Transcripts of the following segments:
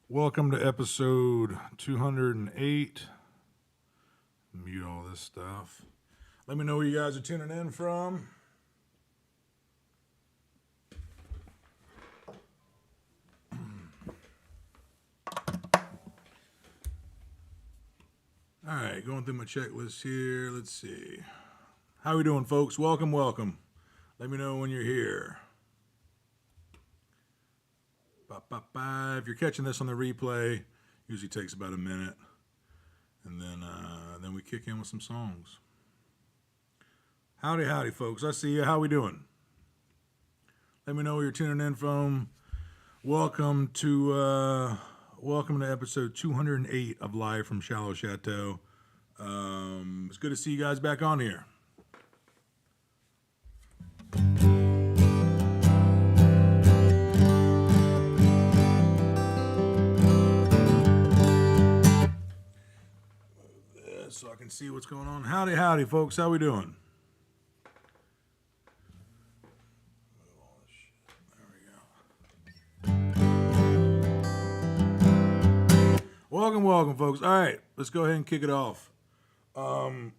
Welcome to episode 208. Mute all this stuff. Let me know where you guys are tuning in from. All right, going through my checklist here. Let's see. How we doing, folks? Welcome. Let me know when you're here. If you're catching this on the replay, usually takes about a minute, and then we kick in with some songs. Howdy, folks. I see you. How we doing? Let me know where you're tuning in from. Welcome to episode 208 of Live from Shallow Chateau. It's good to see you guys back on here. So I can see what's going on. Howdy, folks. How we doing? Welcome, folks. All right, let's go ahead and kick it off. You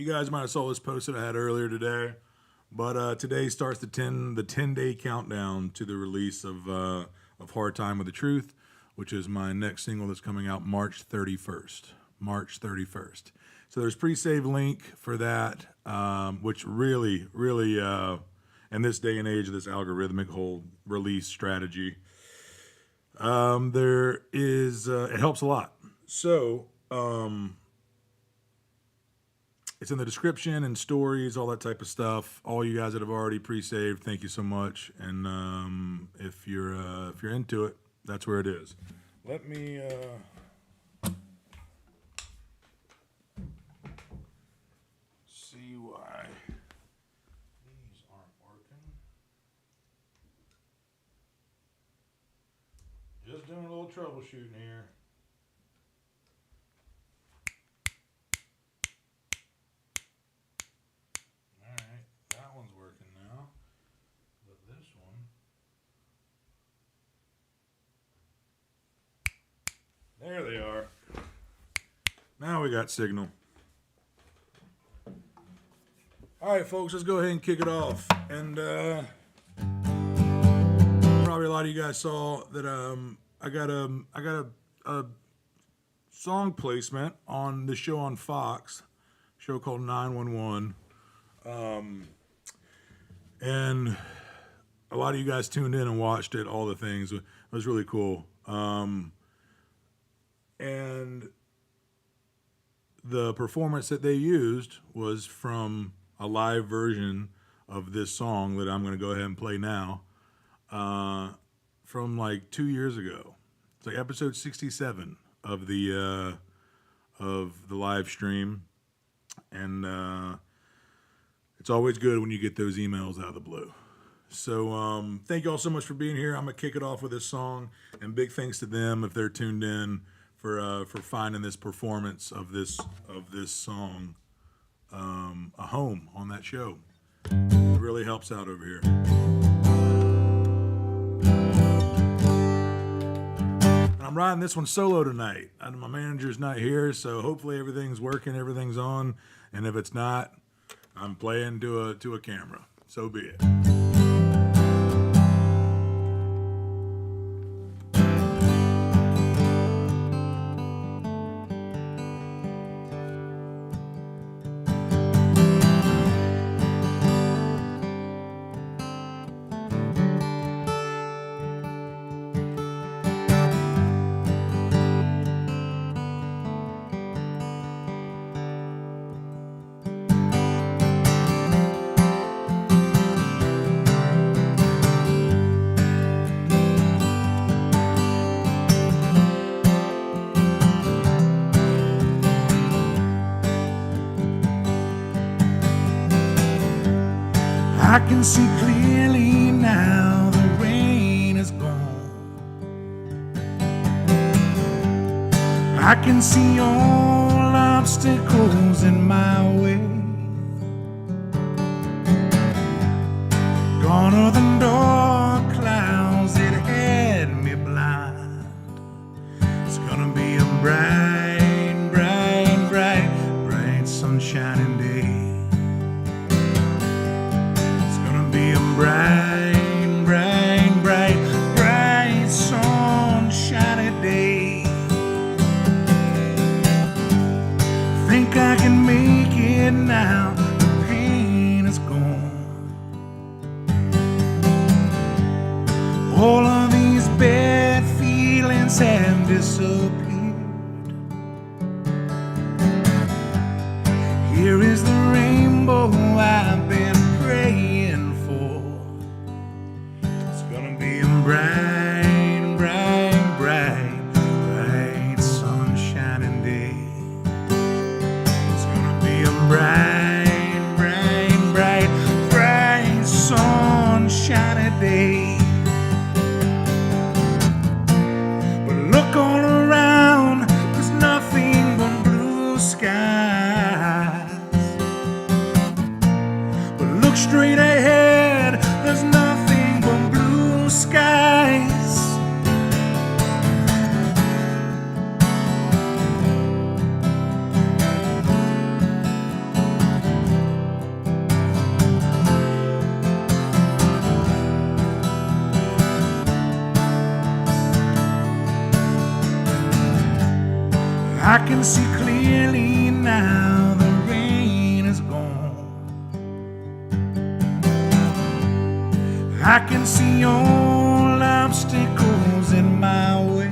guys might have saw this post that I had earlier today, but today starts the 10-day countdown to the release of Hard Time with the Truth, which is my next single that's coming out March 31st. So there's pre-save link for that, which really, in this day and age of this algorithmic whole release strategy, there is, it helps a lot. So, it's in the description and stories, all that type of stuff. All you guys that have already pre-saved, thank you so much. And if you're into it, that's where it is. Let me see why these aren't working. Just doing a little troubleshooting here. All right, that one's working now, but this one. There they are. Now we got signal. All right, folks, let's go ahead and kick it off. And probably a lot of you guys saw that I got a song placement on the show on Fox, show called 911. And a lot of you guys tuned in and watched it, all the things. It was really cool. And the performance that they used was from a live version of this song that I'm going to go ahead and play now, from like 2 years ago. It's like episode 67 of the live stream. And it's always good when you get those emails out of the blue. So thank you all so much for being here. I'm going to kick it off with this song, and big thanks to them if they're tuned in for finding this performance of this song a home on that show. It really helps out over here. And I'm riding this one solo tonight. My manager's not here, so hopefully everything's working, everything's on, and if it's not, I'm playing to a camera. So be it. I can see clearly now the rain is gone. I can see all obstacles in my way. Gone are the dark clouds that had bright, bright, bright, bright sunshiny day. Think I can make it now, the pain is gone. All of these bad feelings have disappeared. Here is the rainbow I've been praying for. It's gonna be a bright, bright, bright, bright sunshining day. It's gonna be a bright, bright, bright, bright sunshiny day. But look all around, there's nothing but blue skies. But look straight ahead, there's nothing but blue skies. I can see clearly now, the rain is gone. I can see all obstacles in my way.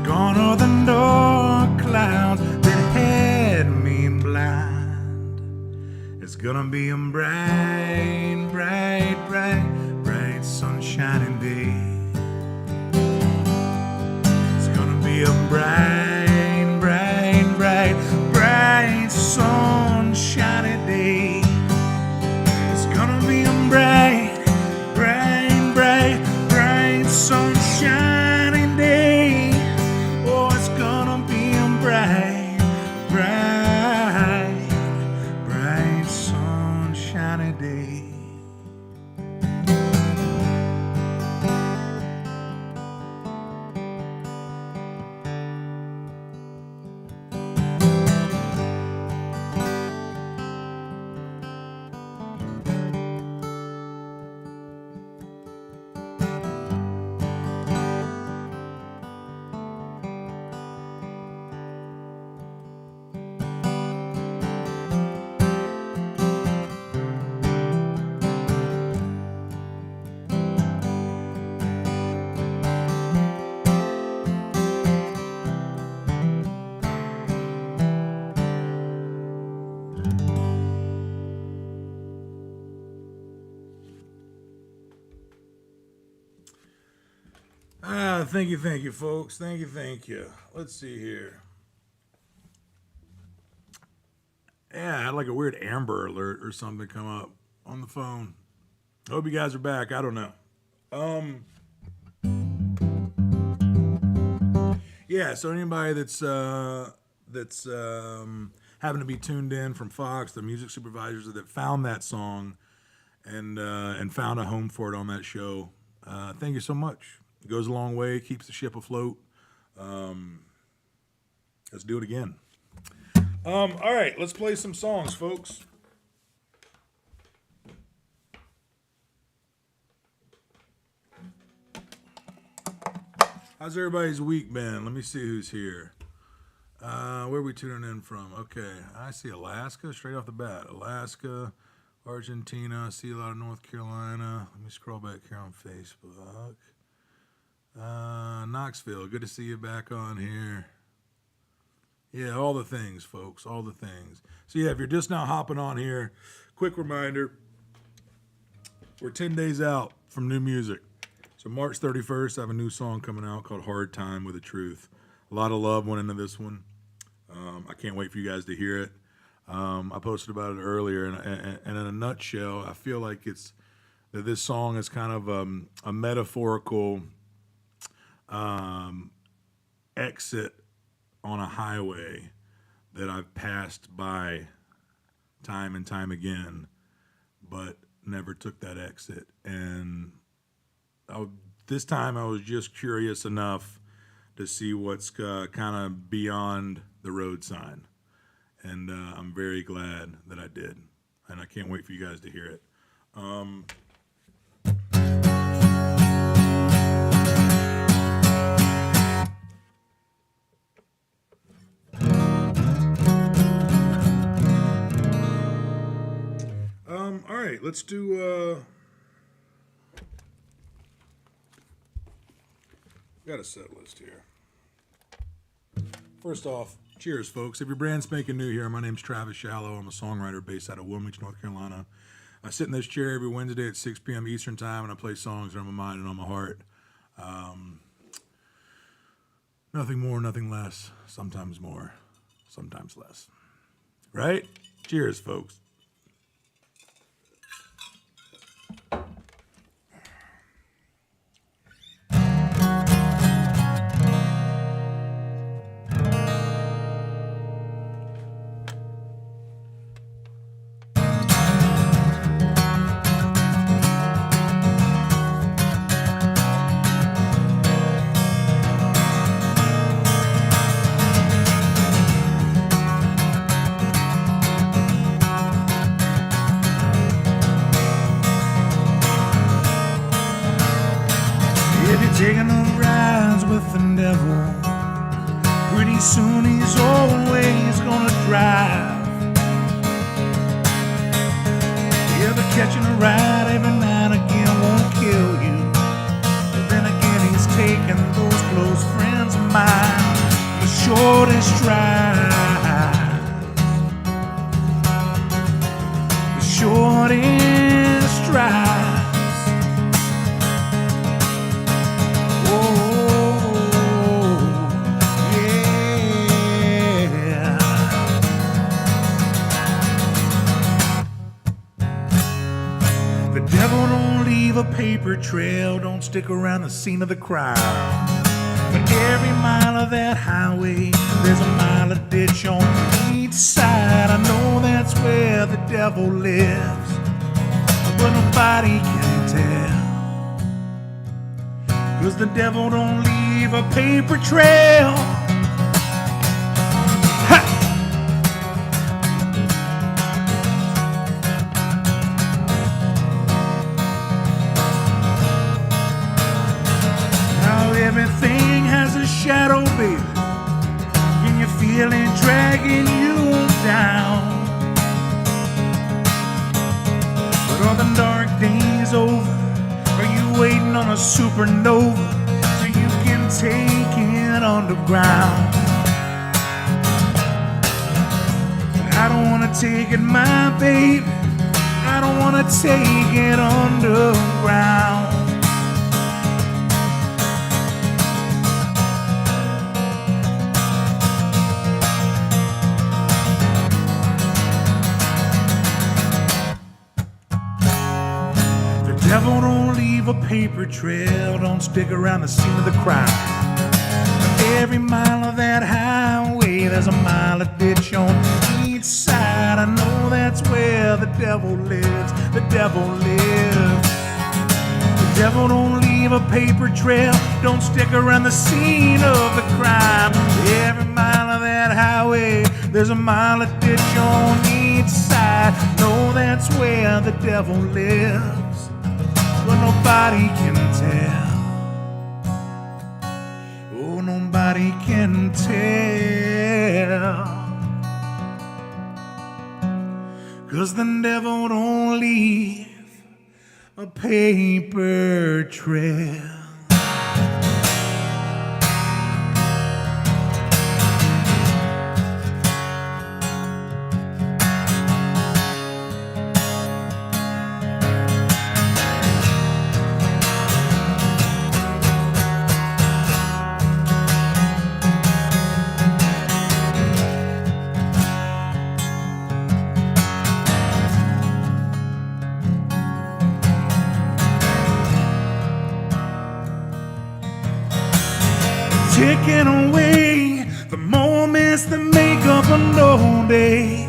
Gone are the dark clouds that had me blind. It's gonna be a bright, bright, bright, bright sunshiny day. A bright, bright, bright, bright sunshiny day. It's gonna be a bright, bright, bright, bright sunshiny day. Oh, it's gonna be a bright, bright, bright sunshiny day. Thank you, folks. Thank you. Let's see here. Yeah, I had like a weird Amber Alert or something come up on the phone. I hope you guys are back. I don't know. Yeah. So anybody that's having to be tuned in from Fox, the music supervisors that found that song and found a home for it on that show, thank you so much. It goes a long way, keeps the ship afloat. Let's do it again. All right, let's play some songs, folks. How's everybody's week been? Let me see who's here. Where are we tuning in from? Okay, I see Alaska straight off the bat. Alaska, Argentina. I see a lot of North Carolina. Let me scroll back here on Facebook. Knoxville, good to see you back on here. Yeah, all the things, folks, all the things. So yeah, if you're just now hopping on here, quick reminder, we're 10 days out from new music. So March 31st, I have a new song coming out called Hard Time with the Truth. A lot of love went into this one. I can't wait for you guys to hear it. I posted about it earlier, and in a nutshell, I feel like that this song is kind of a metaphorical exit on a highway that I've passed by time and time again, but never took that exit. And this time I was just curious enough to see what's kind of beyond the road sign. And I'm very glad that I did. and I can't wait for you guys to hear it. All right, let's do. Got a set list here. First off, cheers, folks. If your brand spanking new here, my name's Travis Shallow. I'm a songwriter based out of Wilmington, North Carolina. I sit in this chair every Wednesday at 6 p.m. Eastern Time, and I play songs that are on my mind and on my heart. Nothing more, nothing less. Sometimes more, sometimes less. Right? Cheers, folks. Taking a ride with the devil. Pretty soon he's always gonna drive. Yeah, but catching a ride every now and again won't kill you. But then again, he's taking those close friends of mine the shortest drive. The shortest drive. A paper trail, don't stick around the scene of the crime. But every mile of that highway, there's a mile of ditch on each side. I know that's where the devil lives, but nobody can tell, 'cause the devil don't leave a paper trail. Everything has a shadow, baby, and you feel it dragging you down. But are the dark days over? Are you waiting on a supernova so you can take it underground? I don't wanna take it, my baby, I don't wanna take it underground. Devil don't leave a paper trail, don't stick around the scene of the crime. But every mile of that highway, there's a mile of ditch on each side. I know that's where the devil lives, the devil lives. The devil don't leave a paper trail, don't stick around the scene of the crime. Every mile of that highway, there's a mile of ditch on each side. Know that's where the devil lives, but nobody can tell. Oh, nobody can tell. 'Cause the devil don't leave a paper trail. Taking away the moments that make up a no day,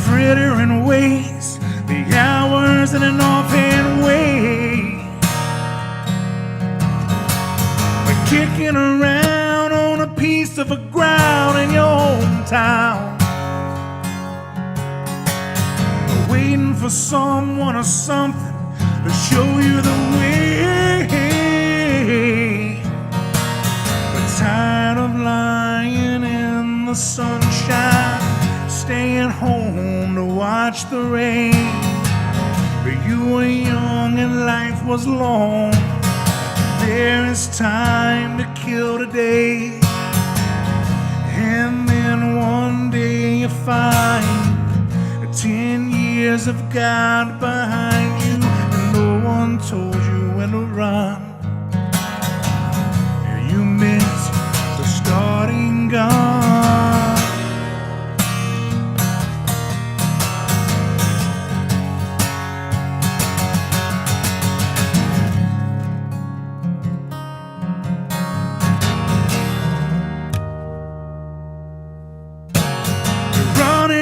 frittering waste the hours in an offhand way. We're kicking around on a piece of a ground in your hometown. waiting for someone or something to show you the way. But tired of lying in the sunshine, staying home to watch the rain. But you were young and life was long. There is time to kill today, and then one day you find 10 years have gone behind you, and no one told you when to run. And you missed the starting gun.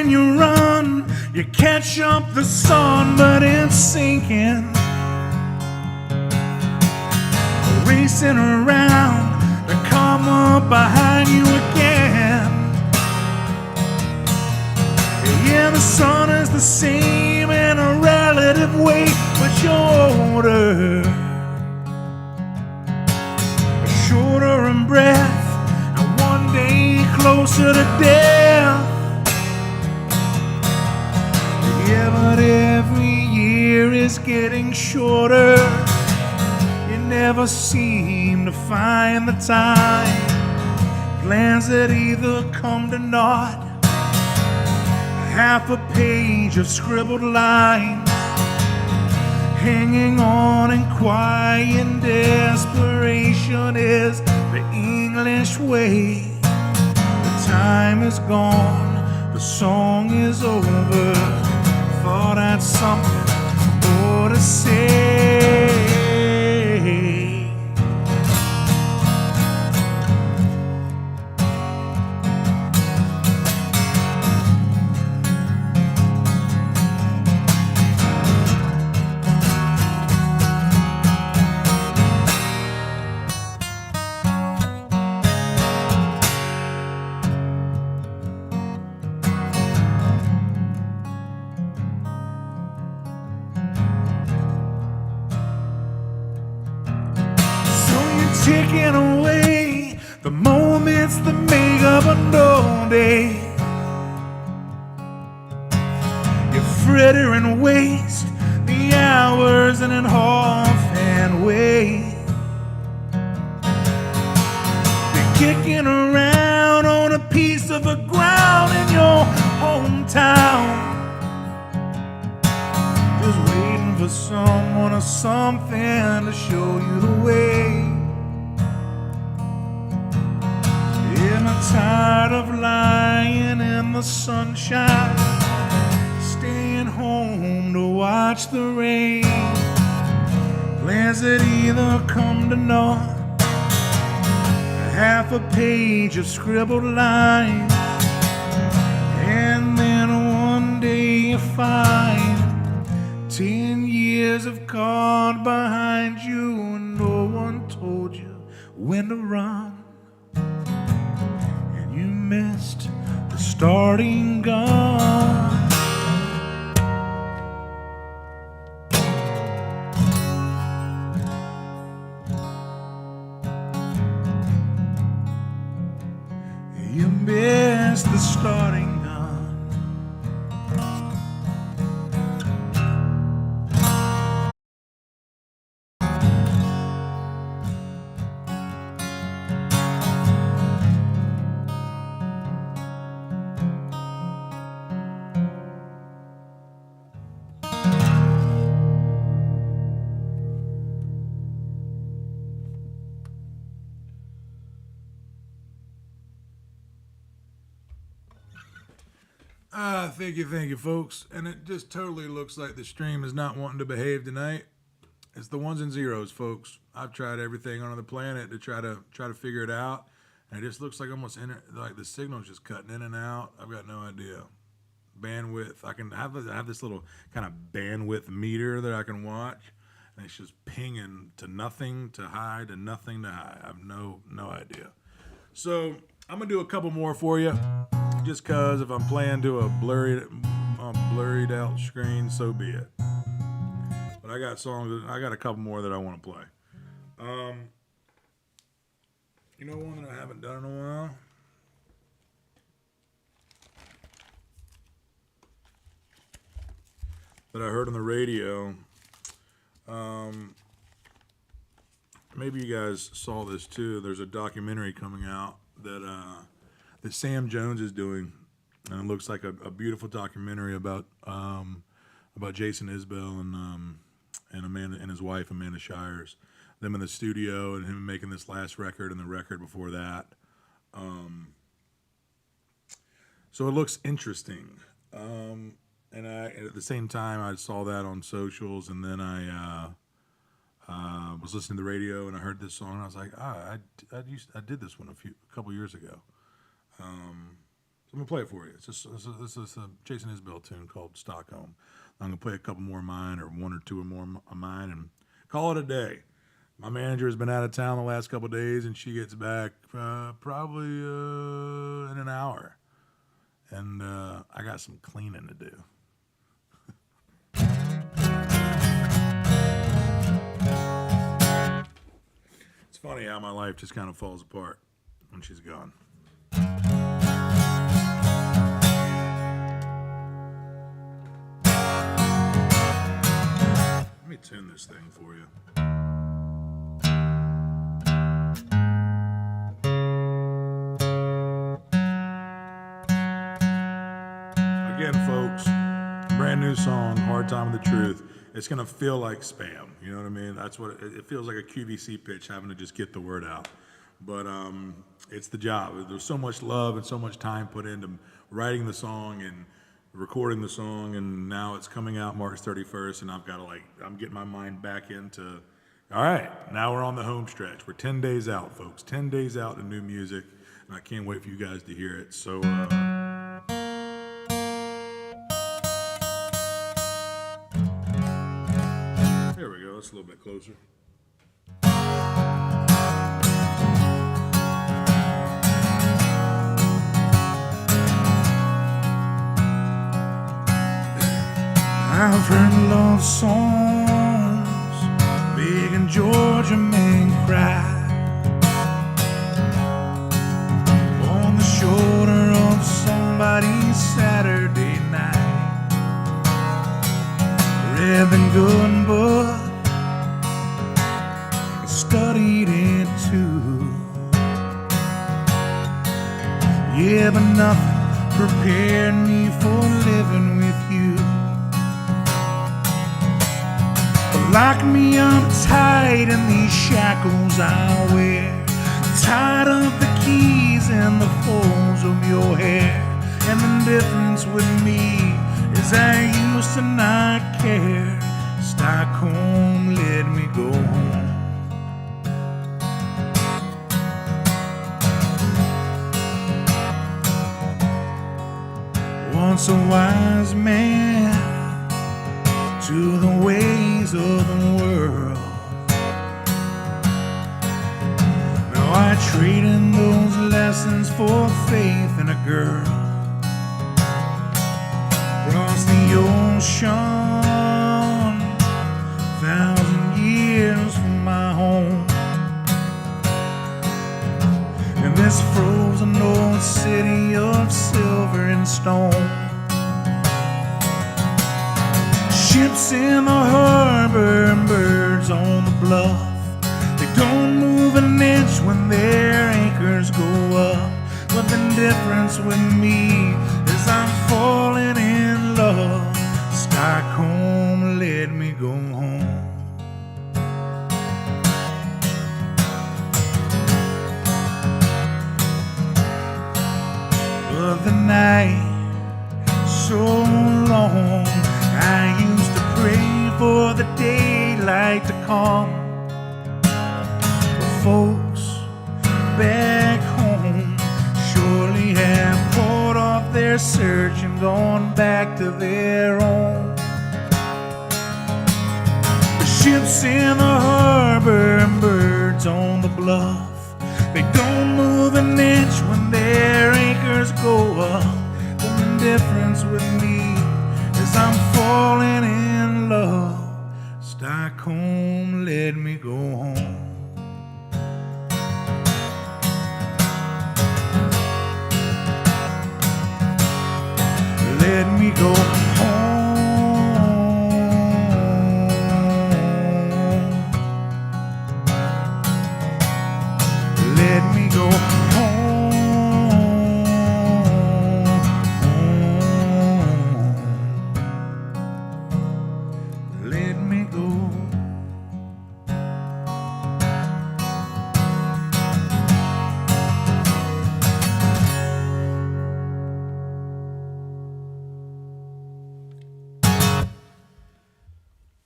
You run, you catch up the sun, but it's sinking. Racing around to come up behind you again. Yeah, the sun is the same in a relative way, but you're older, shorter in breath, and one day closer to death. Yeah, but every year is getting shorter. You never seem to find the time. Plans that either come to naught, half a page of scribbled lines, hanging on in quiet desperation is the English way. The time is gone, the song is over. Thought I'd something more to say. Taking away the moments that make up a no day. You fritter and waste the hours in an offhand way. You're kicking around on a piece of the ground in your hometown, just waiting for someone or something to show you the way. I'm tired of lying in the sunshine, staying home to watch the rain. Plans that either come to naught, half a page of scribbled lines, and then one day you find 10 years have gone behind you, and no one told you when to run. You missed the starting gun. You missed the starting gun. Thank you, folks. And it just totally looks like the stream is not wanting to behave tonight. It's the ones and zeros, folks. I've tried everything on the planet to try to figure it out, and it just looks like almost like the signal's just cutting in and out. I've got no idea. Bandwidth. I can have this little kind of bandwidth meter that I can watch, and it's just pinging to nothing to high to nothing to high. I have no idea. So I'm gonna do a couple more for you, just cause if I'm playing to a blurry a blurred out screen, so be it. But I got songs. I got a couple more that I want to play. You know one that I haven't done in a while? That I heard on the radio. Maybe you guys saw this too. There's a documentary coming out that Sam Jones is doing, and it looks like a beautiful documentary about Jason Isbell and Amanda and his wife Amanda Shires, them in the studio and him making this last record and the record before that. So it looks interesting. And at the same time, I saw that on socials, and then I was listening to the radio, and I heard this song, and I was like, I did this one a couple years ago. So I'm gonna play it for you. This is a Jason Isbell tune called Stockholm. I'm gonna play a couple more of mine, or one or two or more of mine, and call it a day. My manager has been out of town the last couple of days, and she gets back probably in an hour, and I got some cleaning to do. It's funny how my life just kind of falls apart when she's gone. Let me tune this thing for you. Again, folks, brand new song, Hard Time with the Truth. It's going to feel like spam. You know what I mean? That's what it feels like, a QVC pitch, having to just get the word out. But it's the job. There's so much love and so much time put into writing the song and recording the song, and now it's coming out March 31st, and I've got to I'm getting my mind back into, all right, now we're on the home stretch. We're 10 days out, folks. 10 days out to new music, and I can't wait for you guys to hear it. So, there we go. That's a little bit closer. I've heard love songs, big and Georgia men cry on the shoulder of somebody's Saturday night. Read the good book, studied it too. Yeah, but nothing prepared me for living with you. Lock me up tight in these shackles I wear, tied up the keys and the folds of your hair. And the difference with me is I used to not care. Stockholm, let me go home. Once a wise man to the ways of the world. Now I trade in those lessons for faith in a girl. Across the ocean, 1,000 years from my home. In this frozen old city of silver and stone. Ships in the harbor and birds on the bluff. They don't move an inch when their anchors go up. But the difference with me is I'm falling in love. Stockholm, let me go home. But the night so long, I used to pray for the daylight to come. The folks back home surely have poured off their search and gone back to their own. The ships in the harbor and birds on the bluff, they don't move an inch when their anchors go up. But the difference with me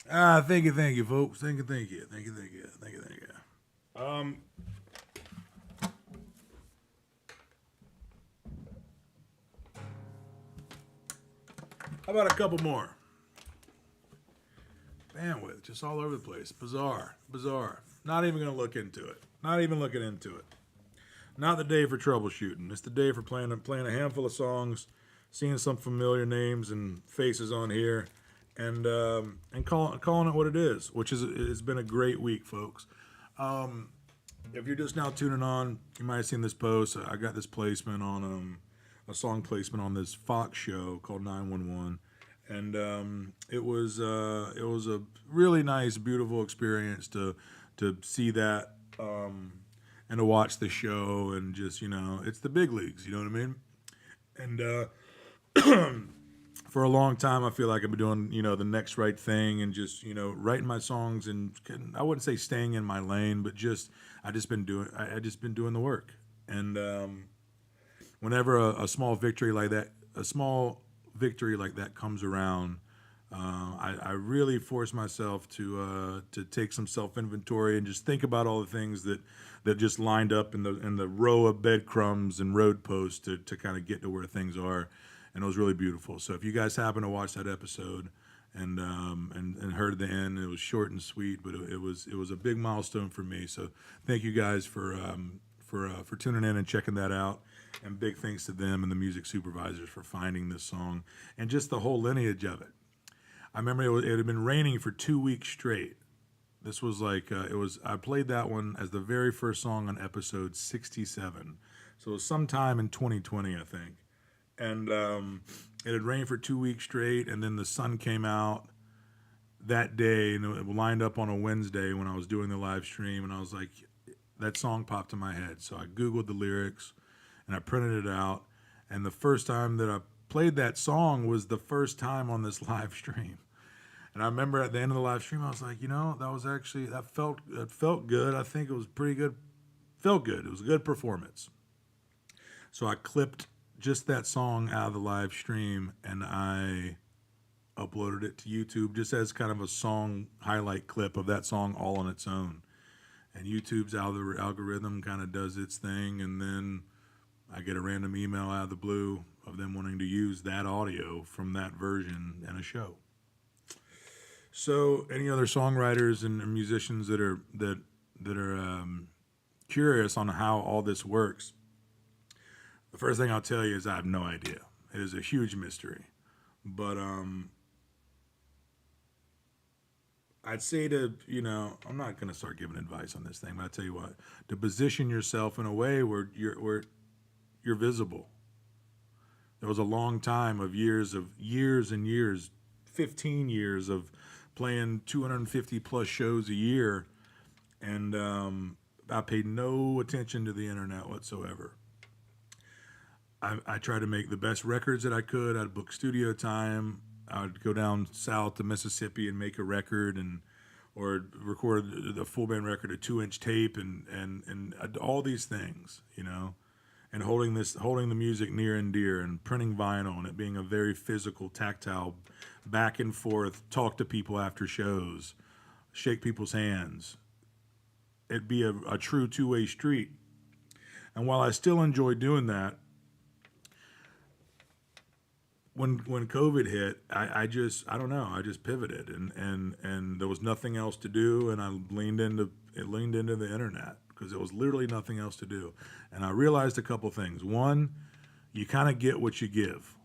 Thank you, folks. Thank you. How about a couple more? Bandwidth, just all over the place. Bizarre. Not even going to look into it. Not even looking into it. Not the day for troubleshooting. It's the day for playing a handful of songs, seeing some familiar names and faces on here, and calling it what it is, which is it's been a great week, folks. If you're just now tuning on, you might have seen this post. I got this placement on a song placement on this Fox show called 911, and it was a really nice, beautiful experience to see that. And to watch the show and just, it's the big leagues, you know what I mean? And for a long time, I feel like I've been doing, the next right thing and just, writing my songs and I wouldn't say staying in my lane, but I just been doing the work. And whenever a small victory like that comes around, I really force myself to take some self inventory and just think about all the things that just lined up in the row of breadcrumbs and road posts to kind of get to where things are, and it was really beautiful. So if you guys happen to watch that episode and heard the end, it was short and sweet, but it was a big milestone for me. So thank you guys for tuning in and checking that out. And big thanks to them and the music supervisors for finding this song and just the whole lineage of it. I remember it had been raining for 2 weeks straight. This was like, I played that one as the very first song on episode 67. So it was sometime in 2020, I think. And it had rained for 2 weeks straight, and then the sun came out that day, and it lined up on a Wednesday when I was doing the live stream, and I was like, that song popped in my head. So I Googled the lyrics, and I printed it out, and the first time that I played that song was the first time on this live stream. And I remember at the end of the live stream, I was like, that felt good. I think it was pretty good. Felt good. It was a good performance. So I clipped just that song out of the live stream and I uploaded it to YouTube just as kind of a song highlight clip of that song all on its own. And YouTube's algorithm kind of does its thing, and then I get a random email out of the blue of them wanting to use that audio from that version in a show. So, any other songwriters and musicians that are curious on how all this works, the first thing I'll tell you is I have no idea. It is a huge mystery, but I'd say I'm not going to start giving advice on this thing, but I tell you what, to position yourself in a way where you're visible. There was a long time of years and years, 15 years of playing 250 plus shows a year, and I paid no attention to the internet whatsoever. I tried to make the best records that I could. I'd book studio time. I'd go down south to Mississippi and make a record, or record the full band record, a 2-inch tape, and all these things, and holding the music near and dear, and printing vinyl, and it being a very physical, tactile, back and forth, talk to people after shows, shake people's hands. It'd be a true two-way street. And while I still enjoy doing that, when COVID hit, I just pivoted, and there was nothing else to do, and I leaned into the internet because there was literally nothing else to do. And I realized a couple things. One, you kind of get what you give,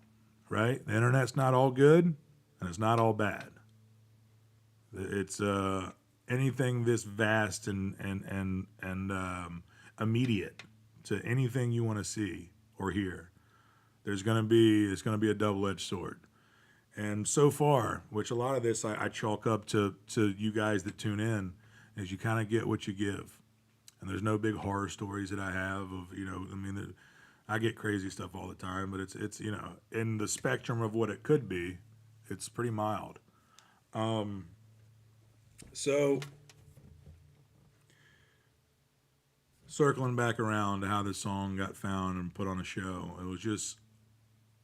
right? The internet's not all good, and it's not all bad. It's anything this vast and immediate to anything you want to see or hear. It's going to be a double-edged sword. And so far, which a lot of this I chalk up to you guys that tune in, is you kind of get what you give. And there's no big horror stories that I have of, I get crazy stuff all the time, but it's in the spectrum of what it could be, it's pretty mild. So circling back around to how this song got found and put on a show, it was just,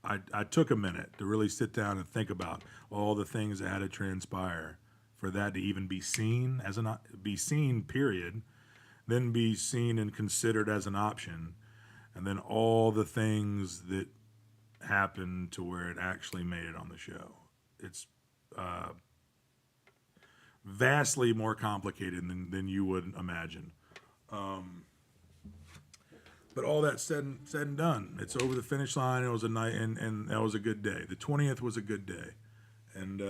I took a minute to really sit down and think about all the things that had to transpire for that to even be seen as be seen, period, then be seen and considered as an option, and then all the things that happened to where it actually made it on the show. It's vastly more complicated than you would imagine. But all that said and done, it's over the finish line. It was a night, and that was a good day. The 20th was a good day, and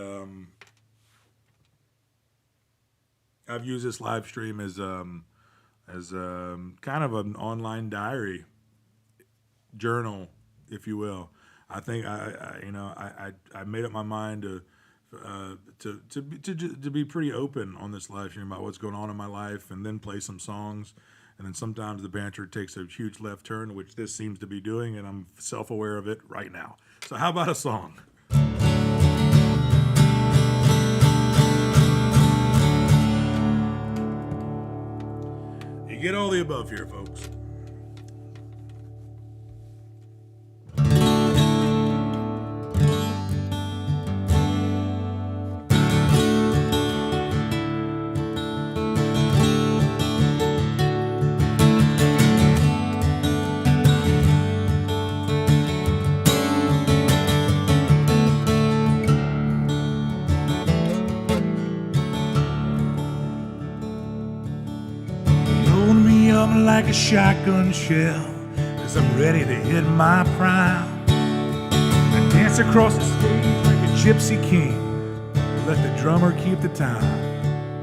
I've used this live stream as kind of an online diary journal, if you will. I think I made up my mind to be pretty open on this live stream about what's going on in my life, and then play some songs. And then sometimes the banter takes a huge left turn, which this seems to be doing, and I'm self-aware of it right now. So how about a song? You get all the above here, folks. Like a shotgun shell, 'cause I'm ready to hit my prime. I dance across the stage like a gypsy king, let the drummer keep the time.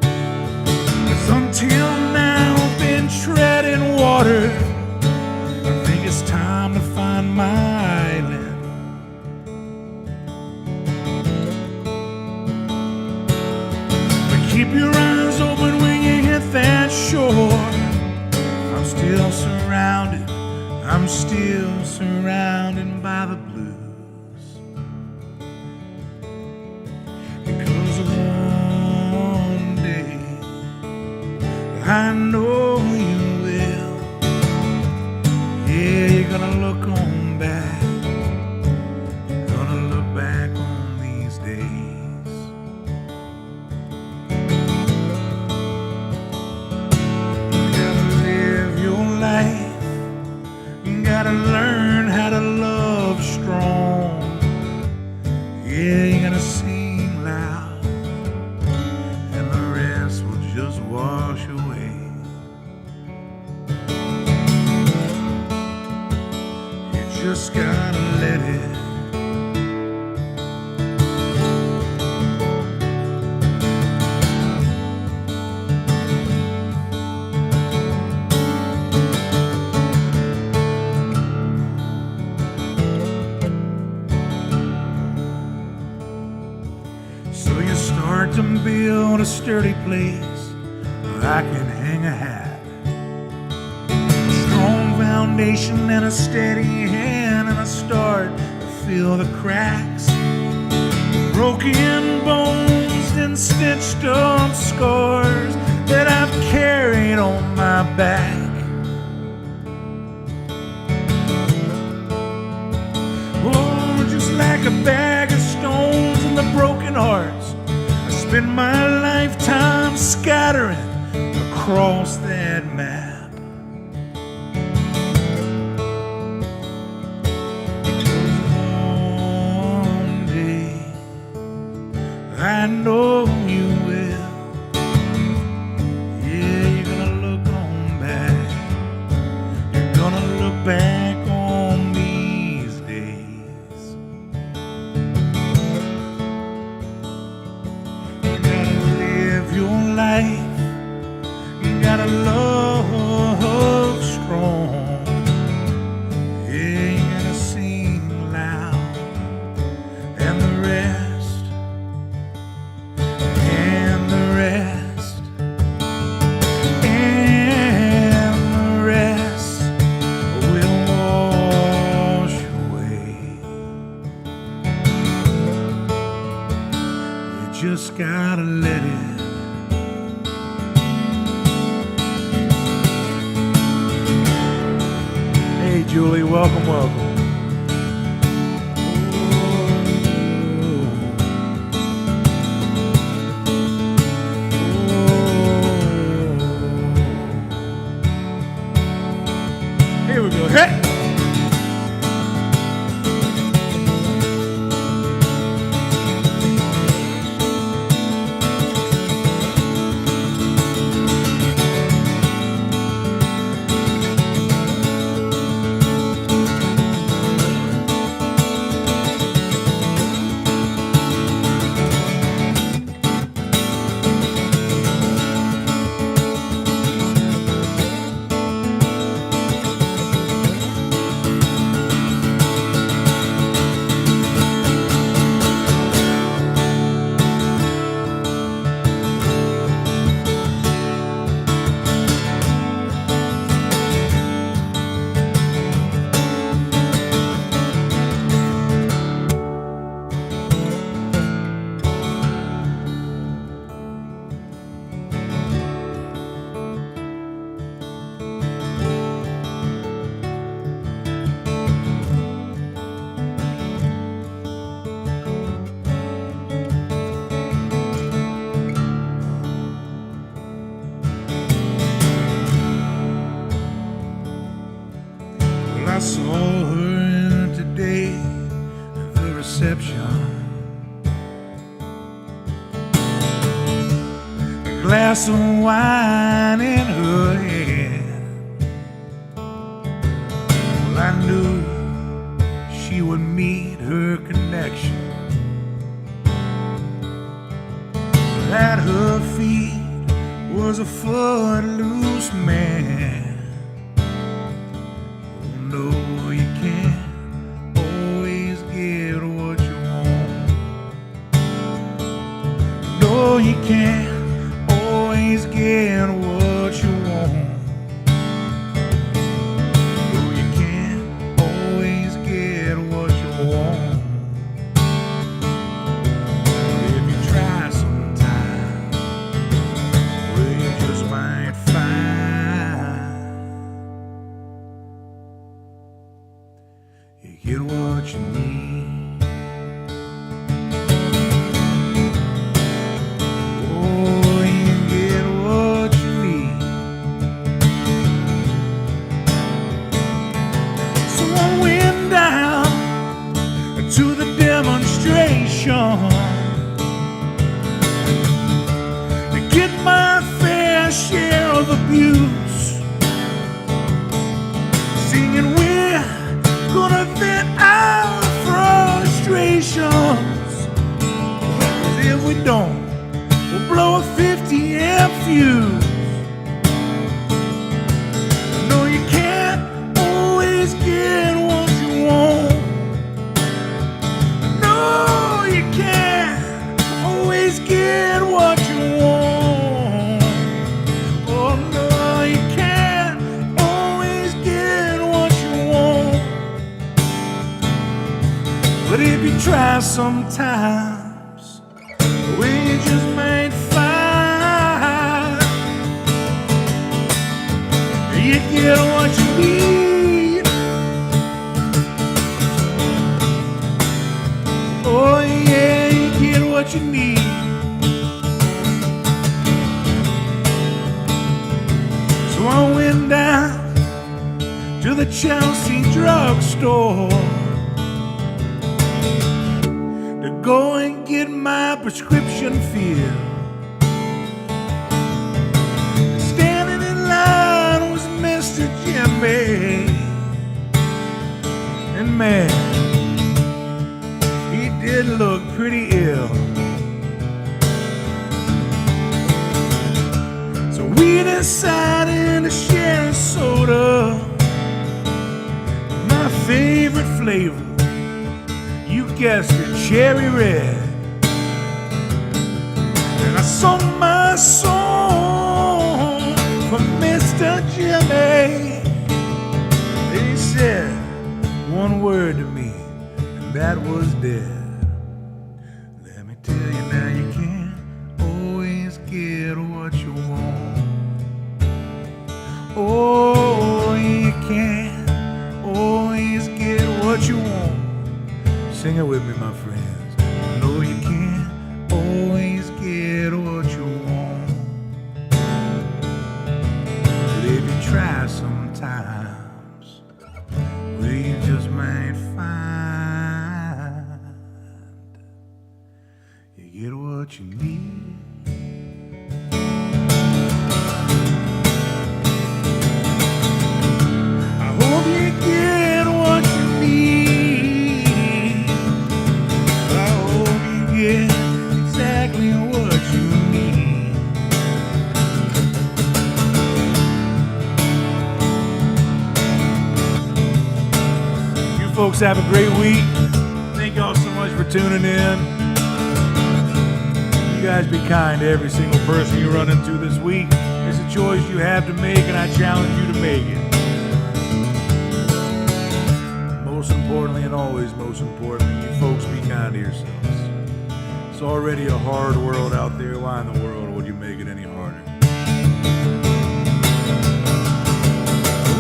'Cause until now I've been treading water. I think it's time to find my island. But keep your eyes open when you hit that shore. I'm still surrounded by the blues, because one day I know you will. Yeah, you're gonna look on back, you're gonna look back on these days. You gotta live your life. Gotta learn how to love strong. Yeah, you gotta sing loud, and the rest will just wash away. You just gotta let it. To build a sturdy place where I can hang a hat. A strong foundation and a steady hand, and I start to feel the cracks. Broken bones and stitched up scars that I've carried on my back. Oh, just like a bag of stones and the broken hearts spend my lifetime scattering across that map. Because one day I know you will. Yeah, you're gonna look on back. You're gonna look back on these days. Your life, you gotta love strong. Yeah, you gotta sing loud, and the rest, and the rest, and the rest will wash away. You just gotta let it. Julie, welcome, welcome. glass of wine in her hand. Well, I knew she would meet her connection. At her feet was a footloose man. Oh, no, you can't always get what you want. No, you can't always get what you want. No, you can't always get what you want. If you try sometime, well, you just might find you get what you need. To the demonstration to get my fair share of abuse, singing we're gonna vent our frustrations, 'cause if we don't, we'll blow a 50 amp fuse. No, you can't always get what you want. Get what you want. Oh no, you can't always get what you want. But if you try sometimes, well, you just might find you get what you need. Oh yeah, you get what you need. I went down to the Chelsea drugstore to go and get my prescription filled. Standing in line was Mr. Jimmy, and man, he did look pretty ill. We decided to share a soda, my favorite flavor, you guessed it, cherry red. And I sung my song for Mr. Jimmy. And he said one word to me, and that was dead. Let me tell you now, you can't always get what you want. Oh, you can't always get what you want. Sing it with me, my friends. No, you can't always get what you want. But if you try sometimes, well, you just might find you get what you need. Folks, have a great week. Thank y'all so much for tuning in. You guys be kind to every single person you run into this week. It's a choice you have to make, and I challenge you to make it. Most importantly, and always most importantly, you folks be kind to yourselves. It's already a hard world out there. Why in the world would you make it any harder?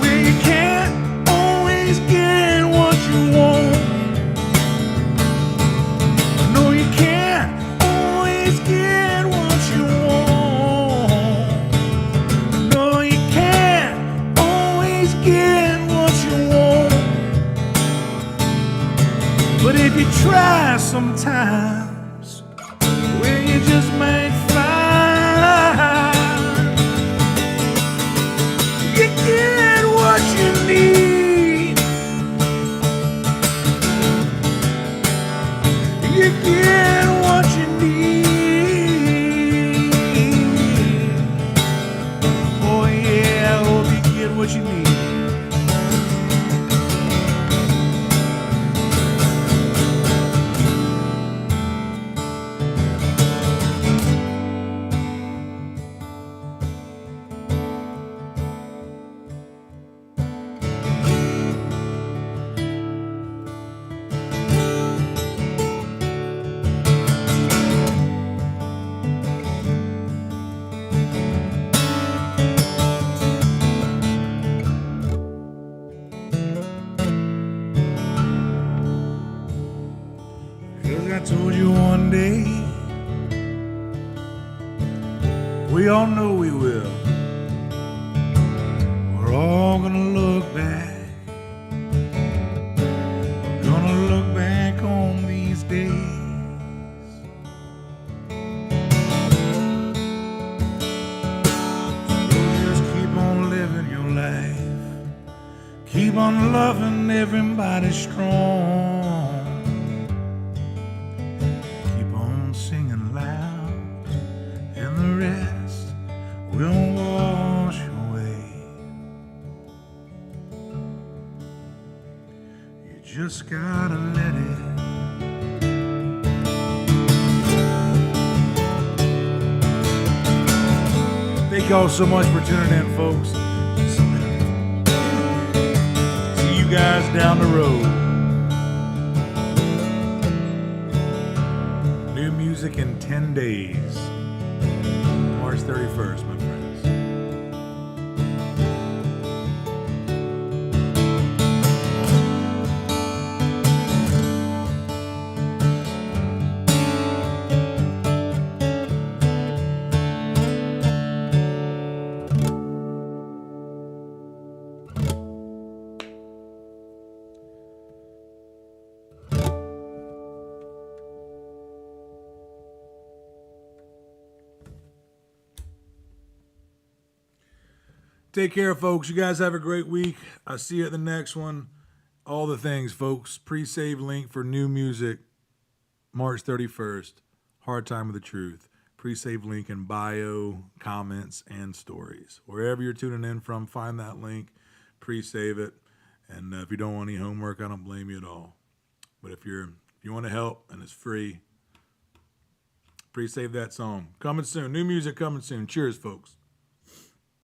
Well, you can't always get what you want. No, you can't always get what you want. No, you can't always get what you want. But if you try sometimes, well, you just might find We all know we will. We're all gonna look back. Gonna look back on these days. So just keep on living your life. Keep on loving everybody strong. Keep on singing loud, and the rest will wash away. You just gotta let it. Thank y'all so much for tuning in, folks. See you guys down the road. New music in 10 days. March 31st, my friends. Take care, folks. You guys have a great week. I'll see you at the next one. All the things, folks. Pre-save link for new music, March 31st. Hard Time with the Truth. Pre-save link in bio, comments, and stories. Wherever you're tuning in from, find that link. Pre-save it. And if you don't want any homework, I don't blame you at all. But if you want to help and it's free, pre-save that song. Coming soon. New music coming soon. Cheers, folks.